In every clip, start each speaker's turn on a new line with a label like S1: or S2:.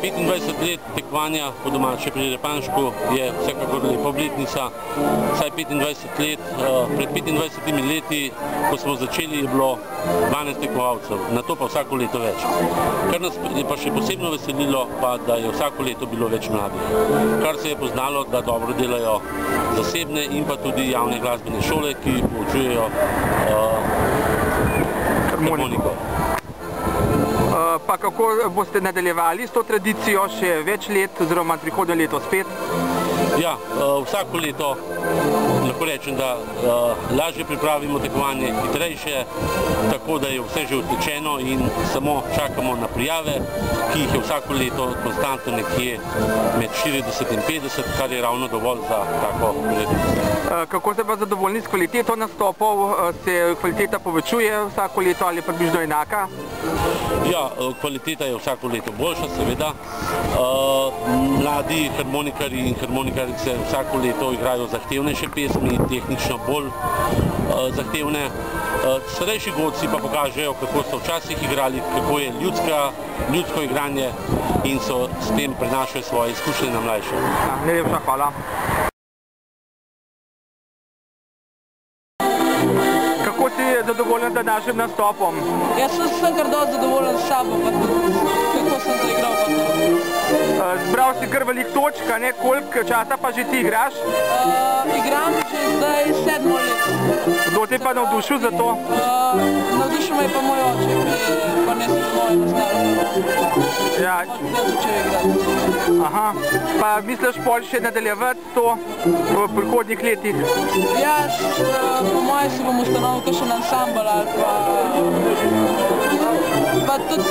S1: 25 let tekmovanja po domače pri Repanšku je vsekakor lepa obletnica. Saj 25 let, pred 25 leti, ko smo začeli, je bilo 12 tekmovalcev, na to pa vsako leto več. Kar nas je pa še posebno veselilo, pa da je vsako leto bilo več mladih. Kar se je poznalo, da dobro delajo zasebne in pa tudi javne glasbene šole, ki poučujejo harmoniko.
S2: Pa kako boste nadaljevali s to tradicijo še več let, oziroma prihodnje leto spet?
S1: Ja, vsako leto lahko rečem, da lažje pripravimo tekmovanje, hitrejše, tako da je vse že utečeno in samo čakamo na prijave, ki jih je vsako leto konstantno nekje med 40 in 50, kar je ravno dovolj za tako prireditev.
S2: Kako ste pa zadovoljni s kvaliteto nastopov? Se kvaliteta povečuje vsako leto ali približno enaka?
S1: Ja, kvaliteta je vsako leto boljša, seveda. Mladi harmonikari in harmonikarice vsako leto igrajo zahtevnejše pesmi, tehnično bolj zahtevne. Starejši godci pa pokažejo, kako so včasih igrali, kako je ljudsko igranje in so s tem prenašajo svoje izkušnje na mlajše.
S2: Najlepša hvala. Kako si zadovoljen z današnjim nastopom?
S3: Jaz sem kar dosti zadovoljen s sabo, pa tudi kako sem zaigral pa to.
S2: Zbral si kar veliko točk, ne? Koliko časa pa že ti igraš?
S3: Igram že zdaj 7 let.
S2: Kdo te pa navdušil za to?
S3: Navdušil me je pa moj oče, ki je pa nesel moje nastalo.
S2: Ja.
S3: Začel igrati.
S2: Aha. Pa misliš pol še nadaljevati to v prihodnjih letih?
S3: Ja, po moje si bom ustanovil kakšen ansambl ali pa tudi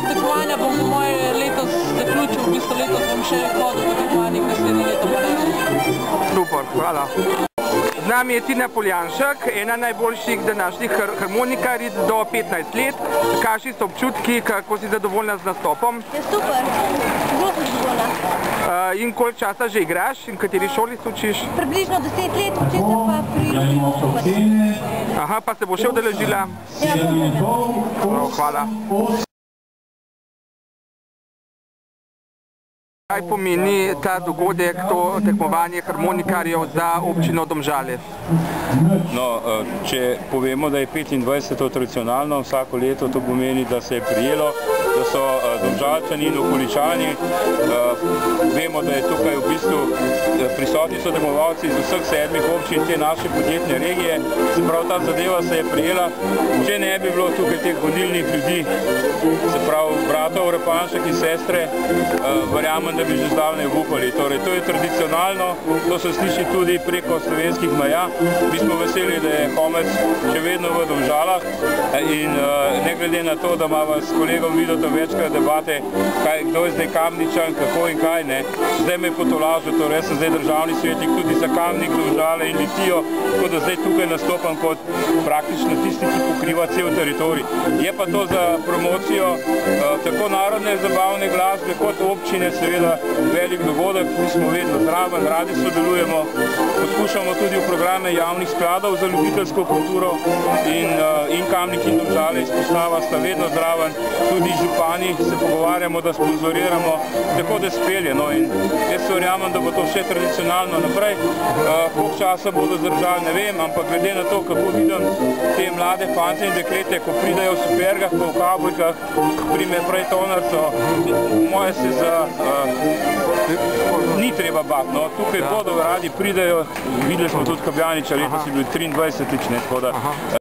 S3: tekmovanja bom po moje letos zaključil, v bistvu letos bom še hodil po tekmovanjih, naslednje leto pa ne.
S2: Super, hvala. Z nami je Tina Poljanšek, ena najboljših današnjih harmonikaric do 15 let. Kakšni so občutki, kako si zadovoljna z nastopom?
S4: Je super, zelo sem zadovoljna.
S2: In koliko časa že igraš in v kateri šoli se učiš?
S4: Približno 10 let, učim se pa pri
S2: Aha, pa se bo še udeležila?
S4: Ja,
S2: hvala. Kaj pomeni ta dogodek, to tekmovanje harmonikarjev za občino Domžale?
S5: No, če povemo, da je 25 tradicionalno, vsako leto to pomeni, da se je prijelo, da so Domžalčani in okoličani. Vemo, da je tukaj v bistvu prisotni so tekmovalci iz vseh 7 občin te naše podjetne regije. Se pravi, ta zadeva se je prijela. Če ne bi bilo tukaj teh vodilnih ljudi, se pravi bratov Repanšek in sestre, verjamem, da bi že zdavnaj upali. Torej, to je tradicionalno, to se sliši tudi preko slovenskih meja. Mi smo veseli, da je Homec še vedno v Domžalah in ne glede na to, da imamo s kolegom Vidotom večkrat debate, kdo je zdaj Kamničan, kako in kaj, ne. Zdaj me je potolažil, torej jaz sem zdaj državni svetnik tudi za Kamnik, Domžale in Litijo, tako da zdaj tukaj nastopam kot praktično tisti, ki pokriva cel teritorij. Je pa to za promocijo tako narodne zabavne glasbe kot občine seveda velik dogodek, mi smo vedno zraven, radi sodelujemo, poskušamo tudi v programe javnih skladov za ljubiteljsko kulturo in Kamnik in Domžale izpostava sta vedno zraven, tudi župani se pogovarjamo, da sponzoriramo, tako da spelje. No, in jaz se verjamem, da bo to še tradicionalno naprej. Koliko časa bodo zdržali, ne vem, ampak glede na to, kako vidim te mlade fante in dekrete, ko pridajo v supergah, pa v kabojkah, prime prej tonarco, moje se ni treba bati, no. Tukaj bodo radi pridajo, videli smo tudi Kabjaniča, letos je bil 23-lič, ne, tako da